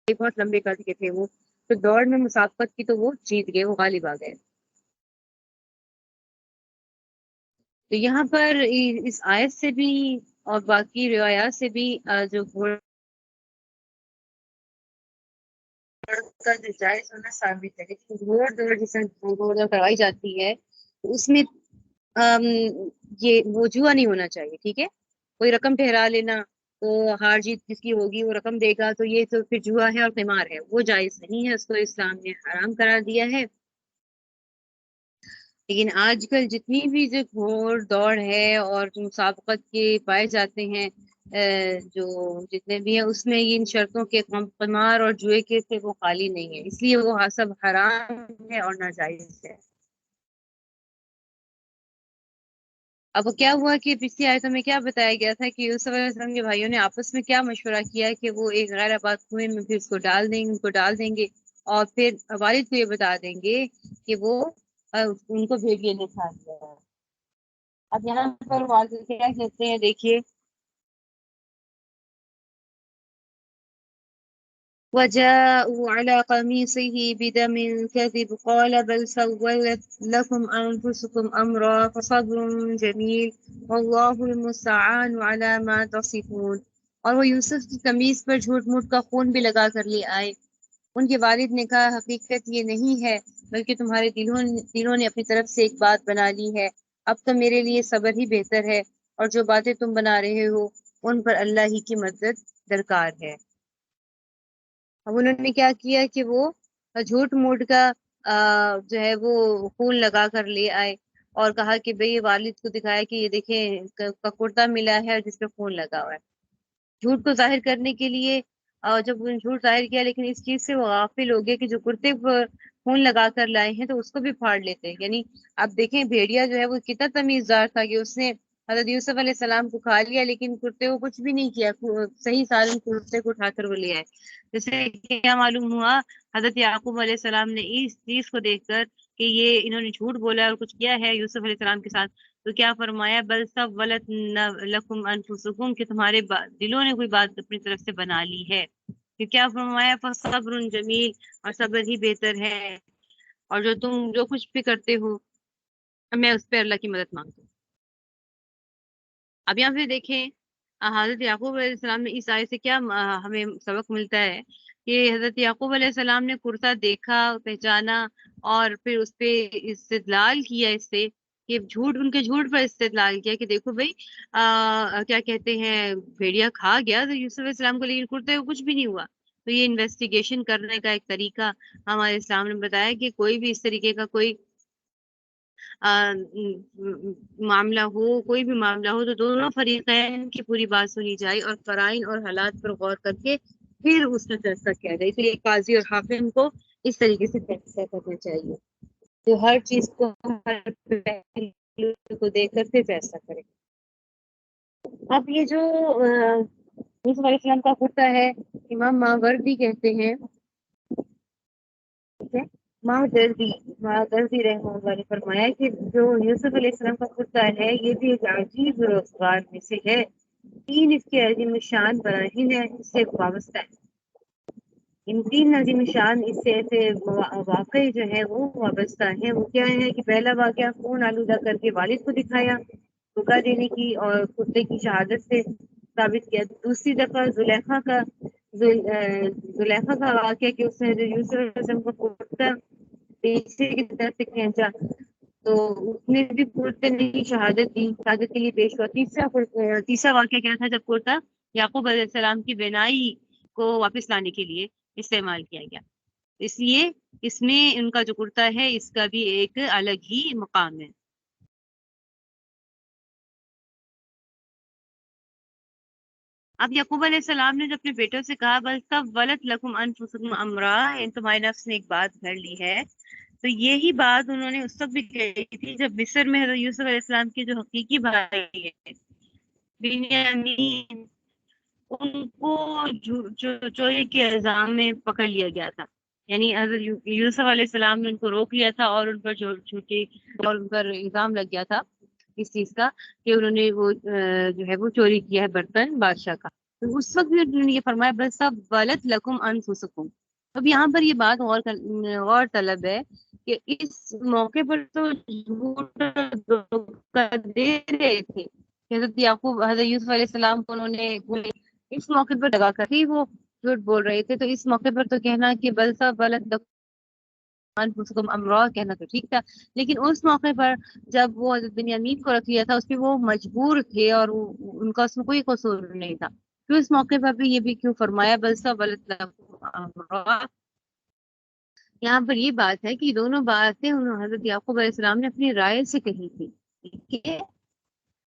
بہت لمبے قد کے تھے وہ، تو دوڑ میں مسابقت کی تو وہ جیت گئے، وہ غالب آ گئے۔ تو یہاں پر اس آیت سے بھی اور باقی روایات سے بھی جو گھوڑا کا جو جائز ہونا ثابت ہے، لیکن گھوڑ دوڑ جسے گھوڑ دوڑ کروائی جاتی ہے تو اس میں یہ وہ جوا نہیں ہونا چاہیے، ٹھیک ہے؟ کوئی رقم ٹھہرا لینا تو ہار جیت جس کی ہوگی وہ رقم دے گا، تو یہ تو پھر جوا ہے اور قمار ہے، وہ جائز نہیں ہے، اس کو اسلام نے حرام قرار دیا ہے۔ لیکن آج کل جتنی بھی جو گھوڑ دوڑ ہے اور جو مسابقت کے پائے جاتے ہیں جو جتنے بھی ہیں، اس میں ان شرطوں کے قمار اور جوئے کے سے وہ خالی نہیں ہے، اس لیے وہ سب حرام ہے اور ناجائز ہے۔ اب کیا ہوا کہ پچھلی آیتوں میں کیا بتایا گیا تھا کہ یوسف علیہ السلام کے بھائیوں نے آپس میں کیا مشورہ کیا کہ وہ ایک غیر آباد کنویں میں پھر اس کو ڈال دیں گے اور پھر والد کو یہ بتا دیں گے کہ وہ ان کو بھیڑیے نے کھا لیا ہے۔ اب یہاں پر والد کیا کہتے ہیں، دیکھیے، وجاءوا على قميصه بدم كذب قال بل سولت لكم أنفسكم أمرا فصبر جميل والله المستعان على ما تصفون۔ اور وہ یوسف کی قمیص پر جھوٹ موٹ کا خون بھی لگا کر لے آئے۔ ان کے والد نے کہا حقیقت یہ نہیں ہے بلکہ تمہارے دلوں نے اپنی طرف سے ایک بات بنا لی ہے، اب تو میرے لیے صبر ہی بہتر ہے، اور جو باتیں تم بنا رہے ہو ان پر اللہ ہی کی مدد درکار ہے۔ اب انہوں نے کیا کیا کہ وہ جھوٹ موٹ کا جو ہے وہ خون لگا کر لے آئے اور کہا کہ بھئی والد کو دکھایا کہ یہ دیکھیں کرتا ملا ہے اور جس پہ خون لگا ہوا ہے، جھوٹ کو ظاہر کرنے کے لیے۔ جب انہوں نے جھوٹ ظاہر کیا لیکن اس چیز سے وہ غافل ہو گئے کہ جو کرتے خون لگا کر لائے ہیں تو اس کو بھی پھاڑ لیتے ہیں۔ یعنی اب دیکھیں بھیڑیا جو ہے وہ کتنا تمیزدار تھا کہ اس نے حضرت یوسف علیہ السلام کو کھا لیا لیکن کرتے کو کچھ بھی نہیں کیا، صحیح سالم کرتے کو اٹھا کر وہ لے آئے۔ جیسے کیا معلوم ہوا، حضرت یعقوب علیہ السلام نے اس چیز کو دیکھ کر کہ یہ انہوں نے جھوٹ بولا اور کچھ کیا ہے یوسف علیہ السلام کے ساتھ، تو کیا فرمایا بل سولت لکم انفسکم، کہ تمہارے دلوں نے کوئی بات اپنی طرف سے بنا لی ہے، کہ کیا فرمایا فصبر جمیل، اور صبر ہی بہتر ہے، اور جو تم جو کچھ بھی کرتے ہو میں اس پہ اللہ کی مدد مانگتا ہوں۔ اب یہاں پہ دیکھیں حضرت یعقوب علیہ السلام نے اس آیت سے کیا ہمیں سبق ملتا ہے کہ حضرت یعقوب علیہ السلام نے کرتا دیکھا، پہچانا اور پھر اس پہ استدلال کیا، اس سے کہ ان کے جھوٹ پر استدلال کیا کہ دیکھو بھائی کیا کہتے ہیں بھیڑیا کھا گیا تو یوسف علیہ السلام کو، لیکن کرتے کو کچھ بھی نہیں ہوا۔ تو یہ انویسٹیگیشن کرنے کا ایک طریقہ ہمارے اسلام نے بتایا کہ کوئی بھی اس طریقے کا کوئی معاملہ ہو، کوئی بھی معاملہ ہو، تو دونوں فریقین کی پوری بات سنی جائے اور قرائن اور حالات پر غور کر کے پھر اس میں فیصلہ کیا جائے۔ اس لیے قاضی اور حاکم کو اس طریقے سے فیصلہ کرنا چاہیے، جو ہر چیز کو دیکھ کر پھر فیصلہ کرے۔ اب یہ جو یوسف علیہ السلام کا کرتا ہے، امام ماوردی کہتے ہیں، ماوردی رحمہ اللہ نے فرمایا کہ جو یوسف علیہ السلام کا کرتا ہے یہ بھی ایک عجیب روزگار میں سے ہے، تین اس کے عظیم شان براہین ہے اس سے وابستہ ہے، ان تین عظیم شان اس سے ایسے واقعی جو ہے وہ وابستہ ہے۔ وہ کیا ہے کہ پہلا واقعہ خون آلودہ کر کے والد کو دکھایا، دھوکہ دینے کی اور کتے کی شہادت سے ثابت کیا۔ دوسری دفعہ زلیخا کا واقعہ کہ اس نے یوسف علیہ السلام کو کرتا پیچھے کی طرف سے کھینچا تو اس نے بھی کرتے نے شہادت دی، شہادت کے لیے پیش ہوا۔ تیسرا واقعہ کیا تھا، جب کرتا یعقوب علیہ السلام کی بینائی کو واپس لانے کے لیے استعمال کیا گیا، اس لیے اس میں ان کا جو کرتا ہے اس کا بھی ایک الگ ہی مقام ہے۔ اب یعقوب علیہ السلام نے جو اپنے بیٹوں سے کہا بل سولت لکم انفسکم امرا، تمہاری نفس نے ایک بات گھڑ لی ہے، تو یہی بات انہوں نے اس وقت بھی کہی تھی جب مصر میں حضرت یوسف علیہ السلام کے جو حقیقی بھائی ہیں بنیامین، ان کو چوری کے الزام میں پکڑ لیا گیا تھا۔ یعنی حضرت یوسف علیہ السلام نے ان کو روک لیا تھا اور ان پر جھوٹی اور ان پر الزام لگ گیا تھا اس چیز کا کہ انہوں نے وہ جو ہے وہ چوری کیا ہے برتن بادشاہ کا۔ تو اس وقت بھی انہوں نے یہ فرمایا بس سب ولت لکم انفسکم. اب یہاں پر یہ بات غور طلب ہے کہ اس موقع پر تو جھوٹ اور دھوکہ دے رہے تھے. حضرت یعقوب حضرت یوسف علیہ السلام کو انہوں نے اس موقع پر لگا کر ہی وہ جھوٹ بول رہے تھے. تو اس موقع پر تو کہنا کہ بل سب ولت انفسکم امرا کہنا تو ٹھیک تھا، لیکن اس موقع پر جب وہ حضرت بنیامین کو رکھ لیا تھا اس پہ وہ مجبور تھے اور ان کا اس میں کوئی قصور نہیں تھا. تو اس موقع پر بھی یہ بھی کیوں فرمایا بل سب ولت امرا. یہاں پر یہ بات ہے کہ دونوں باتیں انہوں حضرت یعقوب علیہ السلام نے اپنی رائے سے کہی تھی، ٹھیک ہے،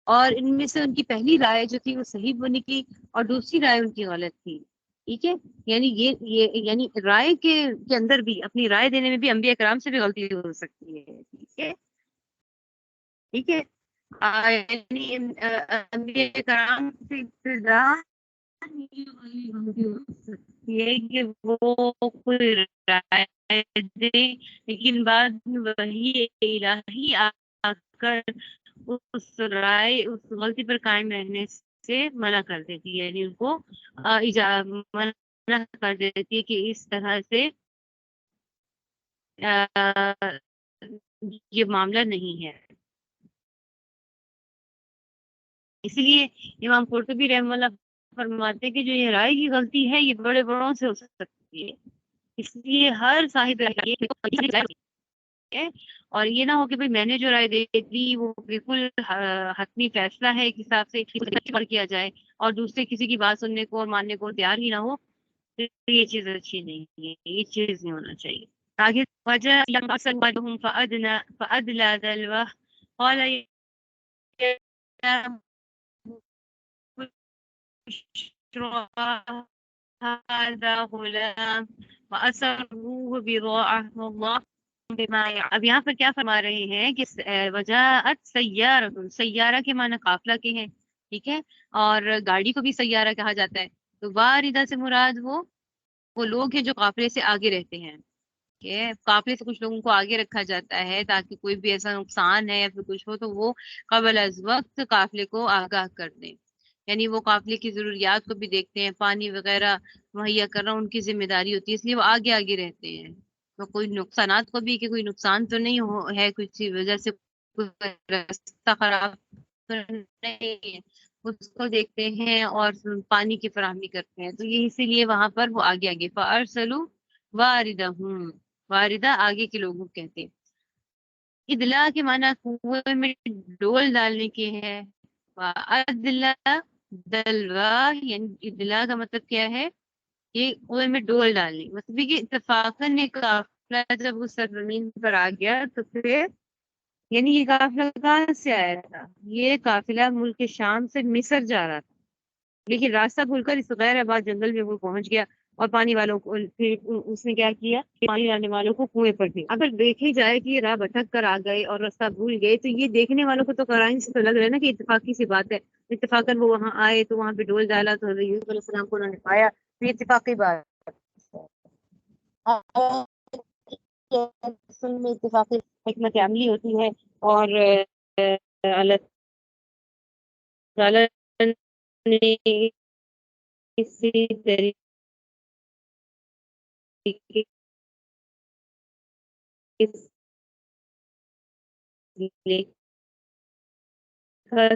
اور ان میں سے ان کی پہلی رائے جو تھی وہ صحیح نکلی اور دوسری رائے ان کی غلط تھی. ٹھیک ہے، یعنی یہ یعنی رائے کے اندر بھی اپنی رائے دینے میں بھی انبیاء کرام سے بھی غلطی ہو سکتی ہے. ٹھیک ہے، ٹھیک ہے، یعنی انبیاء کرام سے ابتدا یہ غلطی ہو سکتی ہے کہ وہ کوئی رائے دے لیکن بعد میں وہی الہی آ کر اس رائے اس غلطی پر قائم رہنے سے منع کر دیتی ہے، یعنی ان کو منع کر دیتی ہے کہ اس طرح سے یہ معاملہ نہیں ہے. اسی لیے امام قرطبی رحمہ اللہ فرماتے ہیں کہ جو یہ رائے کی غلطی ہے یہ بڑے بڑوں سے ہو سکتی ہے، اس لیے ہر صاحب اور یہ نہ ہو کہ بھئی میں نے جو رائے دے دی وہ بالکل حتمی فیصلہ ہے ایک حساب سے کیا جائے اور دوسرے کسی کی بات سننے کو اور ماننے کو تیار ہی نہ ہو. یہ چیز اچھی نہیں ہے، یہ چیز نہیں ہونا چاہیے. آگے وجہ فأدلى دلوه قال هذا غلام وأسروه بضاعة والله بما. اب یہاں پر کیا فرما رہے ہیں کہ وجاءت سیارہ کے معنی قافلہ کے ہیں، ٹھیک ہے، اور گاڑی کو بھی سیارہ کہا جاتا ہے. تو واردہ سے مراد وہ لوگ ہیں جو قافلے سے آگے رہتے ہیں. قافلے سے کچھ لوگوں کو آگے رکھا جاتا ہے تاکہ کوئی بھی ایسا نقصان ہے یا پھر کچھ ہو تو وہ قبل از وقت قافلے کو آگاہ کر دیں. یعنی وہ قافلے کی ضروریات کو بھی دیکھتے ہیں، پانی وغیرہ مہیا کرنا ان کی ذمہ داری ہوتی ہے، اس لیے وہ آگے آگے رہتے ہیں. تو کوئی نقصانات کو بھی کہ کوئی نقصان تو نہیں ہے کچھ وجہ سے کوئی راستہ خراب تو نہیں ہے، اس کو دیکھتے ہیں اور پانی کی فراہمی کرتے ہیں. تو یہ اسی لیے وہاں پر وہ آگے آگے فارسلوا واردہم، واردہ آگے کے لوگوں کہتے ہیں. ادلا کے معنی کنویں میں ڈول ڈالنے کے ہے. ادلا دلوا یعنی ادلا کا مطلب کیا ہے کہ کنویں میں ڈول ڈالنے. مطلب کہ اتفاقاً ایک قافلہ جب اس سرزمین پر آ گیا تو پھر یعنی یہ قافلہ کہاں سے آیا تھا؟ یہ قافلہ ملک شام سے مصر جا رہا تھا، لیکن راستہ بھول کر اس غیر آباد جنگل میں وہ پہنچ گیا اور پانی والوں کو پھر اس نے کیا کیا، پانی لانے والوں کو کنویں پر دیا. اگر دیکھی جائے کہ یہ راہ بھٹک کر آ گئے اور راستہ بھول گئے تو یہ دیکھنے والوں کو تو قرائن سے تو لگ رہا ہے نا کہ اتفاقی سی بات ہے. اتفاقاً وہ وہاں آئے تو وہاں پہ ڈول ڈالا تو حضرت یوسف علیہ السلام کو انہوں نے پایا، تو یہ اتفاقی بات اصل میں اتفاقی حکمت عملی ہوتی ہے. اور اللہ تعالیٰ نے اسی طریقے لکھا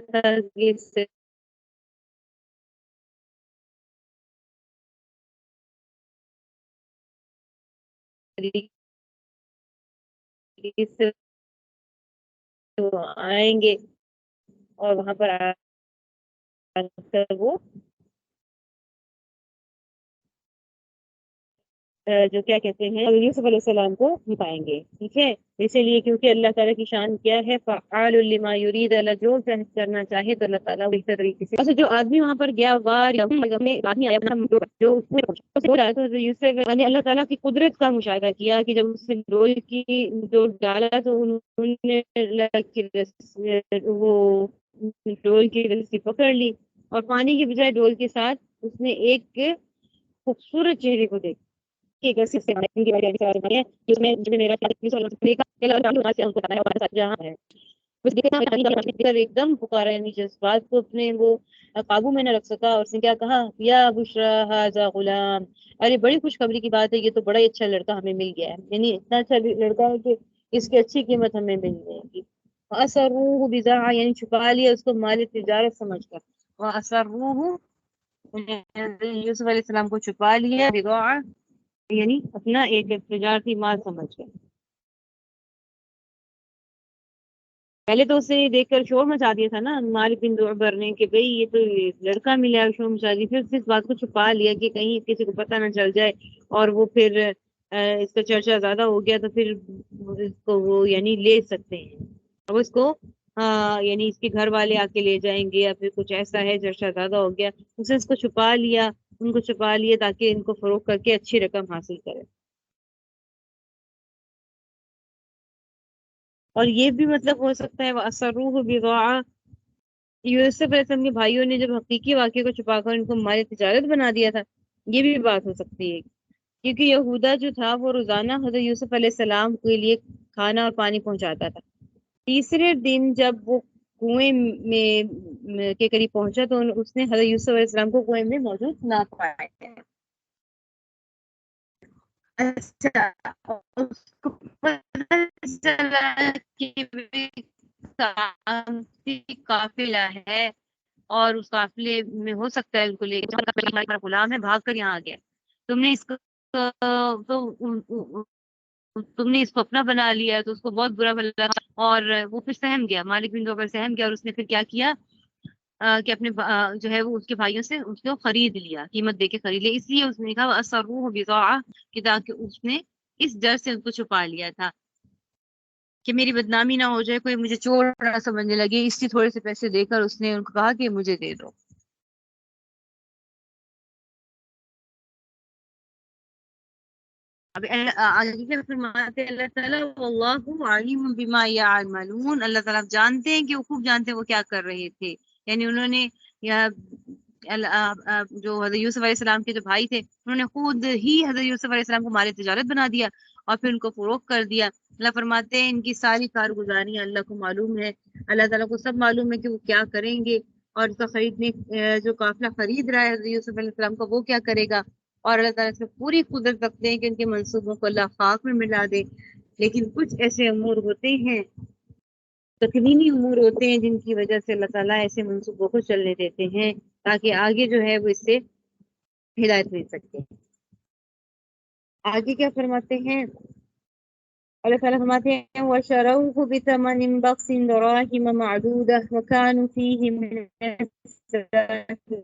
تھا کہ اس طریقے سے آئیں گے اور وہاں پر آ کر وہ جو کیا کہتے ہیں یوسف علیہ السلام کو بھی پائیں گے. ٹھیک ہے، اسی لیے کیونکہ اللہ تعالیٰ کی شان کیا ہے فعال لما یرید، اللہ جو کرنا چاہے تو اللہ تعالیٰ بہتر طریقے سے. اچھا، جو آدمی وہاں پر گیا آدمی آیا جو یوسف نے اللہ تعالیٰ کی قدرت کا مشاہدہ کیا کہ جب اس نے ڈول کی جو ڈالا تو انہوں نے وہ ڈول کی رسی پکڑ لی اور پانی کی بجائے ڈول کے ساتھ اس نے ایک خوبصورت چہرے کو دیکھا. ایک دم پکارا، یعنی جذبات کو اپنے وہ قابو میں نہ رکھ سکا، اور اس نے کیا کہا، یا بشرا ھذا غلام، ارے بڑی خوشخبری کی بات ہے، یہ تو بڑا ہی اچھا لڑکا ہمیں مل گیا ہے، یعنی اتنا اچھا لڑکا ہے کہ اس کی اچھی قیمت ہمیں مل جائے گی۔ وَأَسَرُّوهُ بِضَاعَةً، یعنی چھپا لیا اس کو مال تجارت سمجھ کر، وَأَسَرُّوهُ یوسف علیہ السلام کو چھپا لیا، بضاعہ یعنی اپنا ایک تجارتی مال سمجھ کر۔ پہلے تو اسے دیکھ کر شور مچا دیا تھا نا مالک بن دعبر نے کہ بھئی یہ تو لڑکا ملا، شور مچا دی، پھر اس بات کو چھپا لیا کہ کہیں کسی کو پتہ نہ چل جائے، اور وہ پھر اس کا چرچا زیادہ ہو گیا تو پھر اس کو وہ یعنی لے سکتے ہیں، اب اس کو یعنی اس کے گھر والے آ کے لے جائیں گے، یا پھر کچھ ایسا ہے چرچا زیادہ ہو گیا، اسے اس کو چھپا لیا، ان کو چھپا لیا تاکہ ان کو فروخت کر کے اچھی رقم حاصل کرے۔ اور یہ بھی مطلب ہو سکتا ہے وَأَسَرُّوهُ بِضَاعَةً، یوسف علیہ السلام کے بھائیوں نے جب حقیقی واقعے کو چھپا کر ان کو مال تجارت بنا دیا تھا، یہ بھی بات ہو سکتی ہے، کیونکہ یہودا جو تھا وہ روزانہ حضرت یوسف علیہ السلام کے لیے کھانا اور پانی پہنچاتا تھا۔ تیسرے دن جب وہ کنویں کے قریب پہنچا تو اس نے حضرت یوسف علیہ السلام کو کنویں میں موجود نہ پایا۔ اچھا، اس کو پتہ چلا کہ قافلہ ہے، اور اس قافلے میں ہو سکتا ہے ان کو لے کے غلام ہے، بھاگ کر یہاں آ گیا، تم نے اس کو تو تم نے اس کو اپنا بنا لیا، تو اس کو بہت برا لگا، اور وہ پھر سہم گیا، مالک بن جعفر سہم گیا، اور اس نے پھر کیا کیا کہ اپنے جو ہے وہ اس کے بھائیوں سے اس کو خرید لیا، قیمت دے کے خرید لیا، اس لیے اس نے کہا اسروہ بضاعہ، کہ تاکہ اس نے اس ڈر سے ان کو چھپا لیا تھا کہ میری بدنامی نہ ہو جائے، کوئی مجھے چور نہ سمجھنے لگے، اس لیے تھوڑے سے پیسے دے کر اس نے ان کو کہا کہ مجھے دے دو۔ اب آگے کیا فرماتے ہیں اللہ تعالیٰ، واللہ علیم بما یعملون، اللہ تعالیٰ جانتے ہیں کہ وہ خوب جانتے ہیں وہ کیا کر رہے تھے، یعنی انہوں نے جو حضرت یوسف علیہ السلام کے جو بھائی تھے انہوں نے خود ہی حضرت یوسف علیہ السلام کو مال تجارت بنا دیا اور پھر ان کو فروخت کر دیا۔ اللہ فرماتے ہیں ان کی ساری کارگزاری اللہ کو معلوم ہے، اللہ تعالیٰ کو سب معلوم ہے کہ وہ کیا کریں گے، اور اس کا خریدنے جو قافلہ خرید رہا ہے حضرت یوسف علیہ السلام کو وہ کیا کرے گا، اور اللہ تعالیٰ سے پوری قدرت رکھتے ہیں کہ ان کے منصوبوں کو اللہ خاک میں ملا دے۔ لیکن کچھ ایسے امور ہوتے ہیں، تکوینی امور ہوتے ہیں، جن کی وجہ سے اللہ تعالیٰ ایسے منصوبوں کو چلنے دیتے ہیں تاکہ آگے جو ہے وہ اس سے ہدایت مل سکتے ہیں۔ آگے کیا فرماتے ہیں اللہ تعالیٰ، فرماتے ہیں وَشَرَوْهُ بِثَمَنٍ بَخْسٍ دَرَاهِمَ مَعْدُودَةٍ وَكَانُوا فِيهِ مِنَ السَّاكِنِينَ،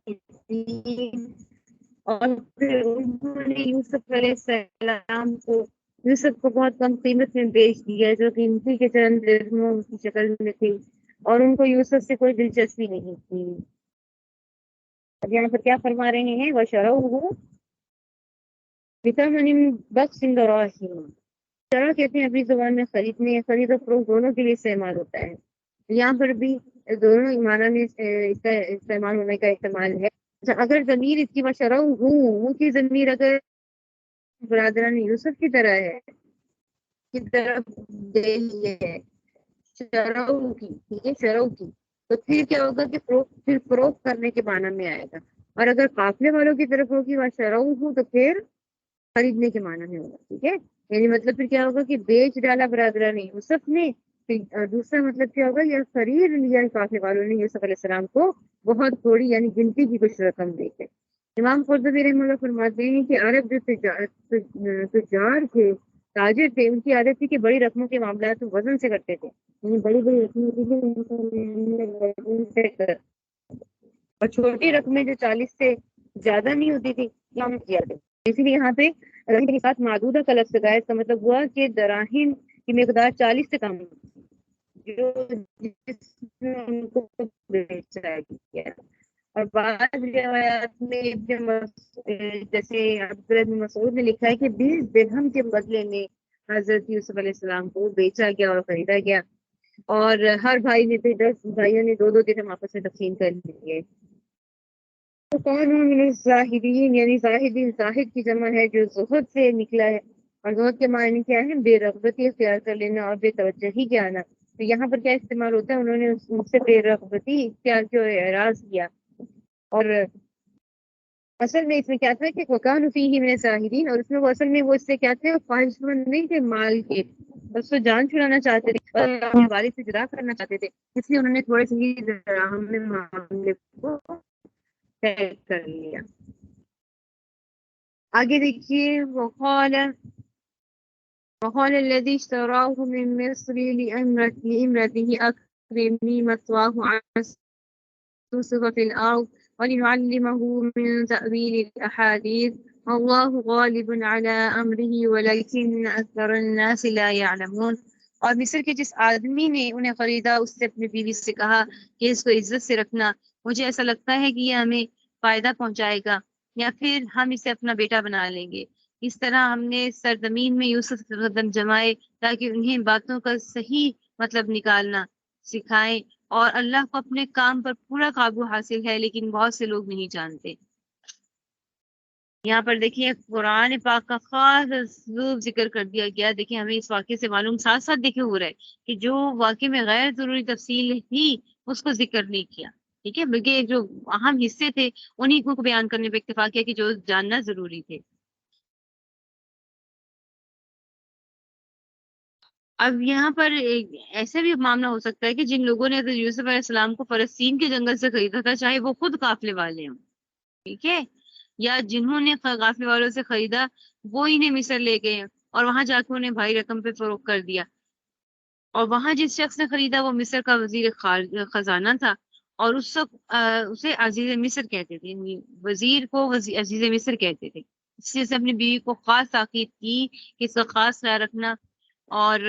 اور پھر انہوں نے یوسف علیہ السلام کو یوسف کو بہت کم قیمت میں بیچ دیا، جو قیمتی کے چند درہموں کی شکل میں تھی، اور ان کو یوسف سے کوئی دلچسپی نہیں تھی۔ اب یہاں پر کیا فرما رہے ہیں، وَشَرَوْهُ بِثَمَنٍ بَخْسٍ دَرَاهِمَ، شرع کہتے ہیں اپنی زبان میں خریدنے یا خرید و فروخت دونوں کے لیے استعمال ہوتا ہے، یہاں پر بھی دونوں معنی میں اس کا استعمال ہونے کا احتمال ہے۔ اگر ضمیر اس کی وَشَرَوْهُ کی ضمیر اگر برادران یوسف کی طرح ہے، کی طرف دے ہے شرعو کی، ٹھیک ہے، شرعو کی، تو پھر کیا ہوگا کہ پھر فروخت کرنے کے معنی میں آئے گا، اور اگر قافلے والوں کی طرف ہوگی وَشَرَوْهُ تو پھر خریدنے کے معنی میں ہوگا، ٹھیک ہے، یعنی مطلب پھر کیا ہوگا کہ بیچ ڈالا برادران یوسف نے، پھر دوسرا مطلب کیا ہوگا، یا خرید لیا قافلے والوں نے یوسف علیہ السلام کو بہت تھوڑی یعنی گنتی کی کچھ رقم دے کے۔ امام قرطبی رحمہ اللہ فرماتے ہیں کہ عرب جو تجار تھے، تاجر تھے، ان کی عادت تھی کہ بڑی رقموں کے معاملات وزن سے کرتے تھے، یعنی بڑی بڑی رقموں کے اور چھوٹی رقمیں جو 40 سے زیادہ نہیں ہوتی تھی کام کیا تھا، اسی لیے یہاں پہ رقم کے ساتھ معدودہ کا لفظ لگایا، اس کا مطلب ہوا کہ دراہم کی مقدار 40 سے کم جو جس میں ان کو بیچا گیا۔ اور بعض روایات میں جیسے عبداللہ بن مسعود نے لکھا ہے کہ 20 درہم کے بدلے میں حضرت یوسف علیہ السلام کو بیچا گیا اور خریدا گیا، اور ہر بھائی نے پھر 10 بھائیوں نے 2 درہم آپس میں تقسیم کر لیے۔ تو کون من الزاہدین، یعنی زاہدین زاہد کی جمع ہے جو زہد سے نکلا ہے، اور زہد کے معنی کیا ہے، بے رغبتی اختیار کر لینا اور بے توجہی کے آنا۔ تو یہاں پر کیا استعمال ہوتا ہے، انہوں نے ان سے بے رغبتی اختیار کی اور اعراض کیا. اور اصل میں اس میں کیا تھا کہ وکانوا فیہ من الزاہدین، اور اس میں وہ اصل میں وہ اس سے کیا تھے، خواہش مند نہیں تھے مال کے، بس وہ جان چھڑانا چاہتے تھے اور اپنے والد سے جدا کرنا چاہتے تھے، اس لیے انہوں نے تھوڑے سے ہی دراہم میں معاملے کو طے کر لیا. آگے دیکھیے، وقال الذي اشتراه من مصر لامرأته أكرمي مثواه عسى في الأرض ولنعلمه من تأويل الأحاديث والله غالب على أمره ولكن أكثر الناس لا يعلمون. اور مصر کے جس آدمی نے انہیں خریدا، اس سے اپنی بیوی سے کہا کہ اس کو عزت سے رکھنا، مجھے ایسا لگتا ہے کہ یہ ہمیں فائدہ پہنچائے گا، یا پھر ہم اسے اپنا بیٹا بنا لیں گے. اس طرح ہم نے سرزمین میں یوسف کے قدم جمائے تاکہ انہیں باتوں کا صحیح مطلب نکالنا سکھائیں، اور اللہ کو اپنے کام پر پورا قابو حاصل ہے، لیکن بہت سے لوگ نہیں جانتے. یہاں پر دیکھیے قرآن پاک کا خاص اسلوب ذکر کر دیا گیا. دیکھیں ہمیں اس واقعے سے معلوم ساتھ ساتھ دیکھے ہو رہا ہے کہ جو واقعے میں غیر ضروری تفصیل تھی اس کو ذکر نہیں کیا، ٹھیک ہے، بلکہ جو اہم حصے تھے انہیں کو بیان کرنے پہ اکتفا کیا کہ جو جاننا ضروری تھے. اب یہاں پر ایسا بھی معاملہ ہو سکتا ہے کہ جن لوگوں نے حضرت یوسف علیہ السلام کو فلسطین کے جنگل سے خریدا تھا، چاہے وہ خود قافلے والے ہوں، ٹھیک ہے، یا جنہوں نے قافلے والوں سے خریدا وہ انہیں مصر لے گئے اور وہاں جا کے انہیں بھائی رقم پہ فروخت کر دیا. اور وہاں جس شخص نے خریدا وہ مصر کا وزیر خزانہ تھا، اور اس وقت اسے عزیز مصر کہتے تھے، یعنی وزیر کو عزیز مصر کہتے تھے. اس لیے اپنی بیوی کو خاص تاکید کی کہ اس کا خاص خیال رکھنا، اور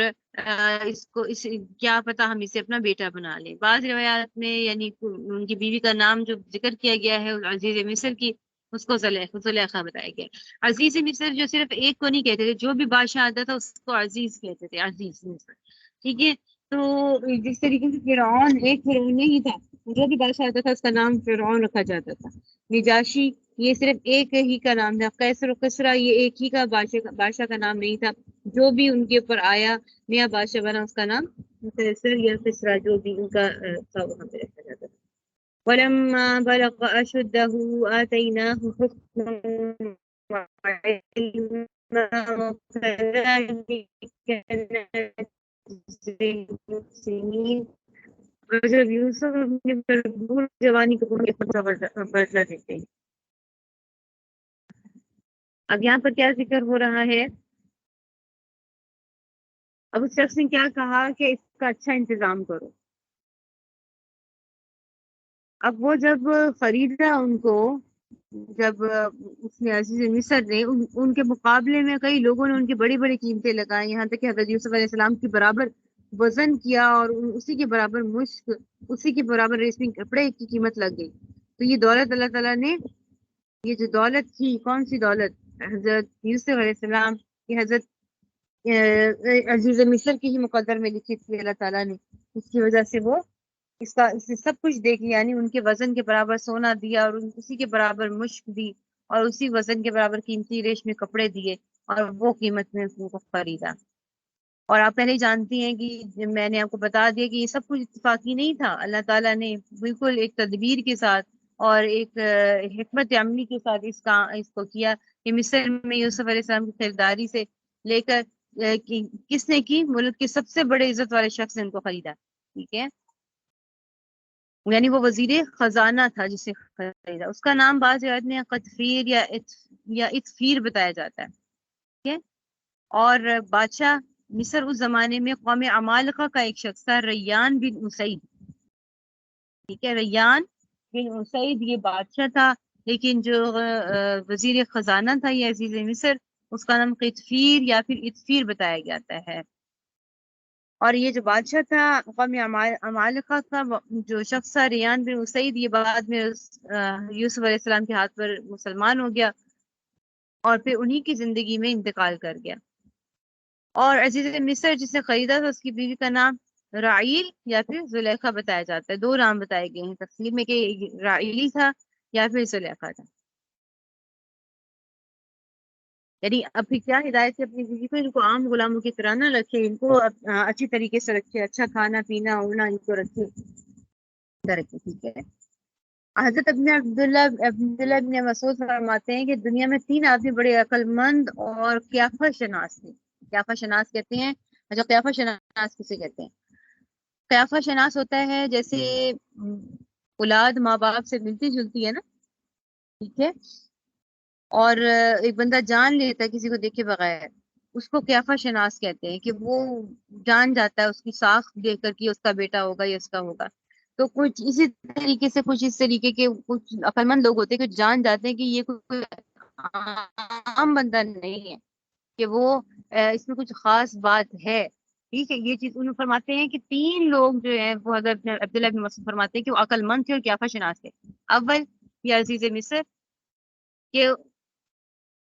اس کیا پتا ہم اسے اپنا بیٹا بنا لیں. بعض روایات میں یعنی ان کی بیوی کا نام جو ذکر کیا گیا ہے عزیز مصر کی، اس کو زلیخا بتایا گیا. عزیز مصر جو صرف ایک کو نہیں کہتے تھے، جو بھی بادشاہ آتا تھا اس کو عزیز کہتے تھے، عزیز مصر، ٹھیک ہے. تو جس طریقے سے فرعون ایک فرعون نہیں تھا، جو بھی بادشاہ آتا تھا اس کا نام فرعون رکھا جاتا تھا. نجاشی یہ صرف ایک ہی کا نام تھا. قیصر و کسریٰ یہ ایک ہی کا بادشاہ کا نام نہیں تھا، جو بھی ان کے اوپر آیا نیا بادشاہ بنا اس کا نام قیصر یا کسریٰ جو بھی ان کا تھا وہاں پہ رکھا جاتا تھا. وَلَمَّا بَلَغَ أَشُدَّهُ آتَيْنَاهُ حُكْمًا وَعِلْمًا وَكَذَلِكَ نَجْزِي الْمُحْسِنِينَ. اور جب یوسف اپنی بھرپور جوانی کو بدلہ دیتے ہیں. اب یہاں پر کیا ذکر ہو رہا ہے، اب اس شخص نے کیا کہا کہ اس کا اچھا انتظام کرو. اب وہ جب خریدا ان کو، جب اس نے عزیز مصر نے ان کے مقابلے میں کئی لوگوں نے ان کی بڑی بڑی قیمتیں لگائی، یہاں تک کہ حضرت یوسف علیہ السلام کی برابر وزن کیا اور اسی کے برابر مشک، اسی کے برابر ریشمی کپڑے کی قیمت لگ گئی. تو یہ دولت اللہ تعالیٰ نے، یہ جو دولت تھی، کون سی دولت؟ حضرت یوسف علیہ السلام کی حضرت عزیز مصر کی ہی مقدر میں لکھی تھی اللہ تعالیٰ نے. اس کی وجہ سے وہ اس نے سب کچھ دیکھ لیا، یعنی ان کے وزن کے برابر سونا دیا اور اسی کے برابر مشک دی اور اسی وزن کے برابر قیمتی ریشمی کپڑے دیے اور وہ قیمت میں ان کو خریدا. اور آپ پہلے جانتی ہیں کہ میں نے آپ کو بتا دیا کہ یہ سب کچھ اتفاقی نہیں تھا، اللہ تعالیٰ نے بالکل ایک تدبیر کے ساتھ اور ایک حکمت عملی کے ساتھ اس کو کیا کہ مصر میں یوسف علیہ السلام کی خریداری سے لے کر کس نے کی، ملک کے سب سے بڑے عزت والے شخص نے ان کو خریدا، ٹھیک ہے، یعنی وہ وزیر خزانہ تھا جسے خریدا. اس کا نام بعض روایت میں قطفیر یا اطفیر بتایا جاتا ہے، ٹھیک ہے. اور بادشاہ مصر اس زمانے میں قوم عمالقہ کا ایک شخص تھا، ریان بن اسید، ٹھیک ہے. ریان بن اسید یہ بادشاہ تھا، لیکن جو وزیر خزانہ تھا یہ عزیز مصر، اس کا نام قطفیر یا پھر اطفیر بتایا جاتا ہے. اور یہ جو بادشاہ تھا قوم عمالقہ کا جو شخص تھا ریان بن اسید، یہ بعد میں یوسف علیہ السلام کے ہاتھ پر مسلمان ہو گیا اور پھر انہی کی زندگی میں انتقال کر گیا. اور عزیز مصر جس نے خریدا تھا اس کی بیوی کا نام رعیل یا پھر زلیخا بتایا جاتا ہے. دو نام بتائے گئے ہیں تفسیر میں کہ رعیلی تھا یا پھر زلیخا تھا. یعنی اب پھر کیا ہدایت ہے اپنی بیوی کو، ان کو عام غلاموں کی طرح نہ رکھے، ان کو اچھی طریقے سے رکھے، اچھا کھانا پینا اوڑھنا ان کو رکھے، ٹھیک ہے۔ حضرت ابن عبداللہ ابن مسعود فرماتے ہیں کہ دنیا میں 3 آدمی بڑے عقل مند اور قیافہ شناس تھے۔ قیافہ شناس کہتے ہیں، اچھا قیافہ شناس کسے کہتے ہیں؟ قیافہ شناس ہوتا ہے جیسے اولاد ماں باپ سے ملتی جلتی ہے نا، ٹھیک ہے، اور ایک بندہ جان لیتا ہے کسی کو دیکھے بغیر، اس کو قیافہ شناس کہتے ہیں، کہ وہ جان جاتا ہے اس کی ساکھ دیکھ کر کہ اس کا بیٹا ہوگا یا اس کا ہوگا۔ تو کچھ اسی طریقے سے کچھ اس طریقے کے کچھ عقل مند لوگ ہوتے ہیں کہ جان جاتے ہیں کہ یہ کوئی عام بندہ نہیں ہے، کہ وہ اس میں کچھ خاص بات ہے، ٹھیک ہے۔ یہ چیز انہوں فرماتے ہیں کہ 3 لوگ جو ہیں وہ حضرت عبداللہ بن مسعود فرماتے ہیں کہ وہ عقل مند تھے اور قیافہ شناس تھے۔ اول یہ عزیز مصر، کہ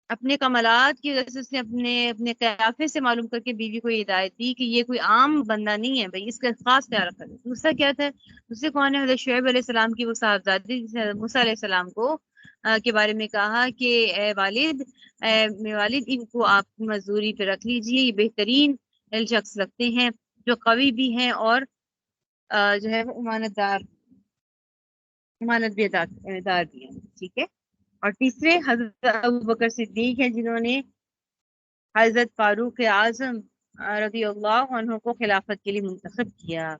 اپنے کمالات کی وجہ سے اس نے اپنے قیافے سے معلوم کر کے بیوی کو یہ ہدایت دی کہ یہ کوئی عام بندہ نہیں ہے بھائی، اس کا خاص خیال رکھا جائے۔ دوسرا کیا تھا؟ دوسرے کون ہے؟ حضرت شعیب علیہ السلام کی وہ صاحبزادی جس نے موسیٰ علیہ السلام کو کے بارے میں کہا کہ اے والد، میرے والد، ان کو آپ مزدوری پہ رکھ لیجیے، یہ بہترین شخص لگتے ہیں، جو قوی بھی ہیں اور جو ہے وہ امانت بھی دار بھی ہیں، ٹھیک ہے۔ اور تیسرے حضرت ابوبکر صدیق ہیں، جنہوں نے حضرت فاروق اعظم رضی اللہ عنہ کو خلافت کے لیے منتخب کیا۔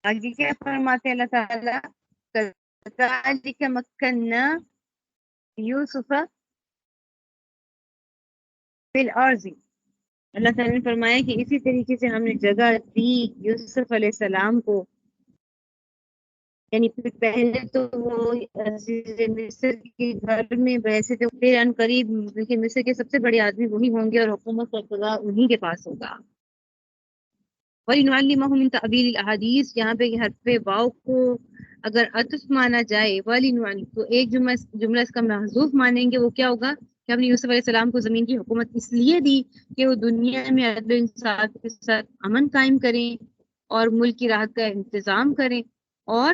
آگے کیا فرماتے ہیں اللہ تعالیٰ؟ كَذَلِكَ مَكَّنَّا يُوسُفَ فِي الْأَرْضِ، اللہ تعالیٰ نے فرمایا کہ اسی طریقے سے ہم نے جگہ دی یوسف علیہ السلام کو، یعنی پہلے تو وہ عزیز مصر کے گھر میں ویسے تو پھر ان قریب لیکن مصر کے سب سے بڑے آدمی وہی ہوں گے اور حکومت کا اقتدار انہی کے پاس ہوگا۔ وَلِنُعَلِّمَهُ مِن تَأْوِيلِ الْأَحَادِيثِ، یہاں پہ حرف واو کو اگر عطف مانا جائے وَلِنُعَلِّمَ، تو ایک جملہ اس کا محذوف مانیں گے، وہ کیا ہوگا کہ ہم نے یوسف علیہ السلام کو زمین کی حکومت اس لیے دی کہ وہ دنیا میں عدل و انصاف کے ساتھ امن قائم کریں اور ملک کی راحت کا انتظام کریں، اور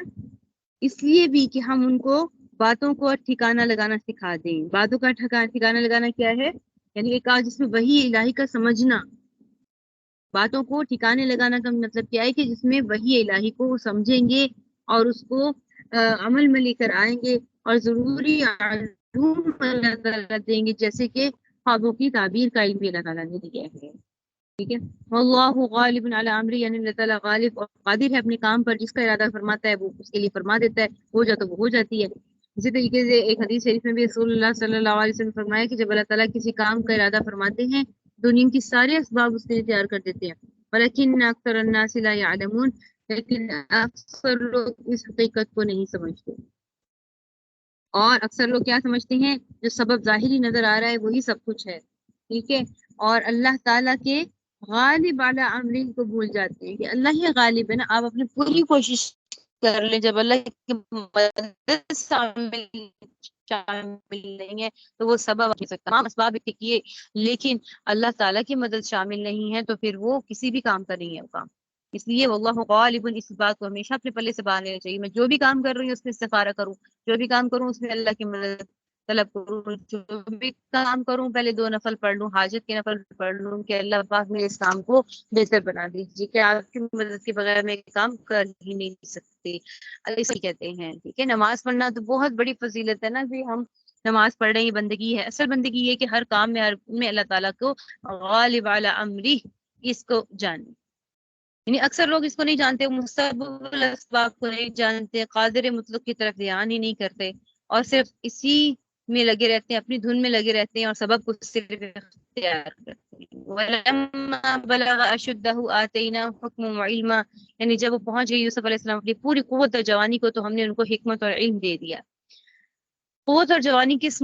اس لیے بھی کہ ہم ان کو باتوں کو ٹھکانہ لگانا سکھا دیں۔ باتوں کا ٹھکانہ لگانا کیا ہے؟ یعنی ایک آج جس میں وحی الہی کا سمجھنا، باتوں کو ٹھکانے لگانا کا مطلب کیا ہے کہ جس میں وحی الہی کو وہ سمجھیں گے اور اس کو عمل میں لے کر آئیں گے، اور ضروری علوم اللہ تعالیٰ دیں گے، جیسے کہ خوابوں کی تعبیر کا علم بھی اللہ تعالیٰ نے دیا ہے، ٹھیک ہے۔ واللہ غالب علی امری، یعنی اللہ تعالیٰ غالب اور قادر ہے اپنے کام پر، جس کا ارادہ فرماتا ہے وہ اس کے لیے فرما دیتا ہے، ہو جائے تو وہ ہو جاتی ہے۔ اسی طریقے سے ایک حدیث شریف میں بھی رسول اللہ صلی اللہ علیہ وسلم نے فرمایا کہ جب اللہ تعالیٰ کسی کام کا ارادہ فرماتے ہیں دنیا کی سارے اسباب اس کے لیے تیار کر دیتے ہیں، ولیکن اکثر الناس لا یعلمون، لیکن اکثر لوگ اس حقیقت کو نہیں سمجھتے، اور اکثر لوگ کیا سمجھتے ہیں؟ جو سبب ظاہری نظر آ رہا ہے وہی سب کچھ ہے، ٹھیک ہے، اور اللہ تعالیٰ کے غالب اعلی امرین کو بھول جاتے ہیں کہ اللہ ہی غالب ہے نا۔ آپ اپنی پوری کوشش کر لیں، جب اللہ کی مدد شامل نہیں ہے تو وہ سبب نہیں سکتا، تمام اسباب کیے لیکن اللہ تعالیٰ کی مدد شامل نہیں ہے تو پھر وہ کسی بھی کام کا نہیں ہے وہ کام۔ اس لیے واللہ غالب، اس بات کو ہمیشہ اپنے پلے سے باندھ لینا چاہیے۔ میں جو بھی کام کر رہی ہوں اس میں استخارہ کروں، جو بھی کام کروں اس میں اللہ کی مدد طلب کروں، جو بھی کام کروں پہلے 2 نفل پڑھ لوں، حاجت کے نفل پڑھ لوں کہ اللہ پاک میرے اس کام کو بہتر بنا دیجیے، کہ آپ کی مدد کے بغیر میں کام کر ہی نہیں سکتے، ایسے کہتے ہیں، ٹھیک ہے۔ نماز پڑھنا تو بہت بڑی فضیلت ہے نا، کہ ہم نماز پڑھ رہے ہیں، یہ بندگی ہے۔ اصل بندگی یہ کہ ہر کام میں، ہر میں اللہ تعالیٰ کو غالب علی امری اس کو جانیں، یعنی اکثر لوگ اس کو نہیں جانتے، مستقبل اسباب کو نہیں جانتے، قادر مطلق کی طرف دھیان ہی نہیں کرتے، اور صرف اسی میں لگے رہتے ہیں، اپنی دھن میں لگے رہتے ہیں، اور سبب کو صرف اختیار کرتے ہیں۔ وَلَمَّا بَلَغَ أَشُدَّهُ آتَيْنَاهُ حُكْمًا وَعِلْمًا، یعنی جب وہ پہنچ گئے یوسف علیہ السلام اپنی پوری قوت اور جوانی کو، تو ہم نے ان کو حکمت اور علم دے دیا۔ قوت اور جوانی کس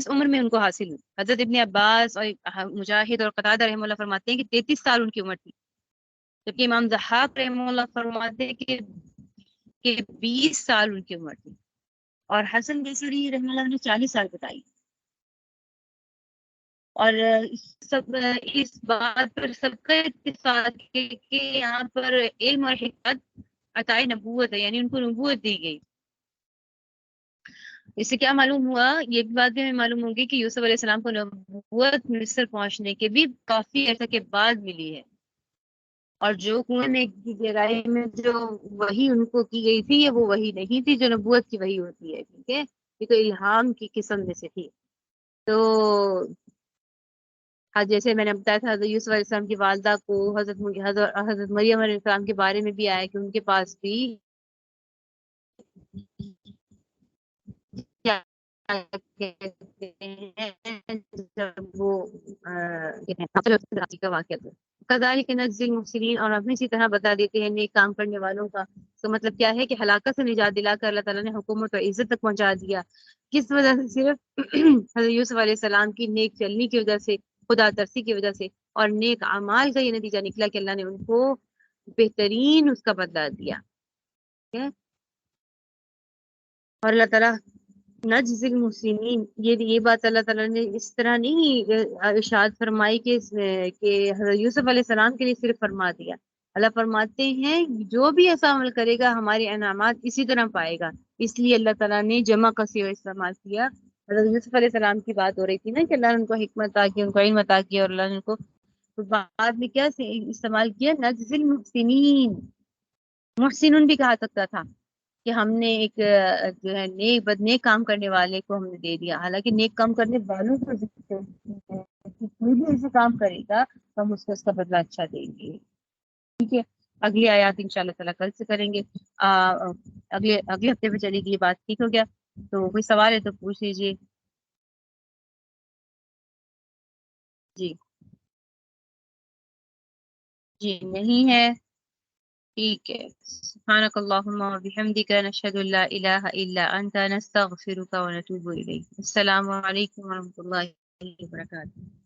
عمر میں ان کو حاصل ہوئی؟ حضرت ابن عباس اور مجاہد اور قتادہ رحمہ اللہ فرماتے ہیں کہ 33 سال ان کی عمر تھی، جبکہ امام ضحاک رحمہ اللہ فرماتے ہیں کہ 20 سال ان کی عمر تھی، اور حسن بصری رحمہ اللہ نے 40 سال بتائی۔ اور اس بات پر سب کا اتفاق ہے کہ یہاں پر علم اور حکمت عطائے نبوت ہے، یعنی ان کو نبوت دی گئی۔ اس سے کیا معلوم ہوا، یہ بھی بات بھی ہمیں معلوم ہوگی کہ یوسف علیہ السلام کو نبوت مصر پہنچنے کے بھی کافی عرصے کے بعد ملی ہے، اور جو کنویں میں کی گہرائی میں جو وحی ان کو کی گئی تھی، یہ وہ وحی نہیں تھی جو نبوت کی وحی ہوتی ہے، ٹھیک ہے، یہ تو الہام کی قسم میں سے تھی۔ تو جیسے میں نے بتایا تھا، حضرت یوسف علیہ السلام کی والدہ کو حضرت مریم علیہ السلام کے بارے میں بھی آیا کہ ان کے پاس بھی کیا کہتے ہیں، جب وہ کا واقعہ تھا کذالک نجزی المحسنین، اور ہم اسی طرح بتا دیتے ہیں نیک کام کرنے والوں کا۔ تو مطلب کیا ہے کہ ہلاکت سے نجات دلا کر اللہ تعالیٰ نے حکومت اور عزت تک پہنچا دیا، کس وجہ سے؟ صرف حضرت یوسف علیہ السلام کی نیک چلنی کی وجہ سے، خدا ترسی کی وجہ سے، اور نیک اعمال کا یہ نتیجہ نکلا کہ اللہ نے ان کو بہترین اس کا بدلہ دیا، ٹھیک ہے؟ اور اللہ تعالیٰ نجزی المحسنین، یہ بات اللہ تعالیٰ نے اس طرح نہیں ارشاد فرمائی کہ حضرت یوسف علیہ السلام کے لیے صرف فرما دیا۔ اللہ فرماتے ہیں جو بھی ایسا عمل کرے گا ہمارے انعامات اسی طرح پائے گا، اس لیے اللہ تعالیٰ نے جمع کا صیغہ استعمال کیا۔ حضرت یوسف علیہ السلام کی بات ہو رہی تھی نا کہ اللہ نے ان کو حکمت عطا کی، ان کو علم عطا کیا، اور اللہ نے ان کو بعد میں کیا استعمال کیا؟ نجزی المحسنین، محسنون بھی کہا سکتا تھا کہ ہم نے ایک جو ہے نیک کام کرنے والے کو ہم نے دے دیا، حالانکہ نیک کام کرنے والوں کو کوئی بھی ایسے کام کرے گا تو ہم اس کو اس کا بدلہ اچھا دیں گے، ٹھیک ہے؟ اگلی آیات ان شاء اللہ تعالیٰ کل سے کریں گے، اگلے ہفتے میں چلے گی یہ بات، ٹھیک ہو گیا؟ تو کوئی سوال ہے تو پوچھ لیجیے۔ جی جی نہیں ہے، ٹھیک ہے۔ سبحانك اللهم وبحمدك نشهد ان لا اله الا انت نستغفرك ونتوب اليك۔ السلام علیکم ورحمۃ اللہ وبرکاتہ۔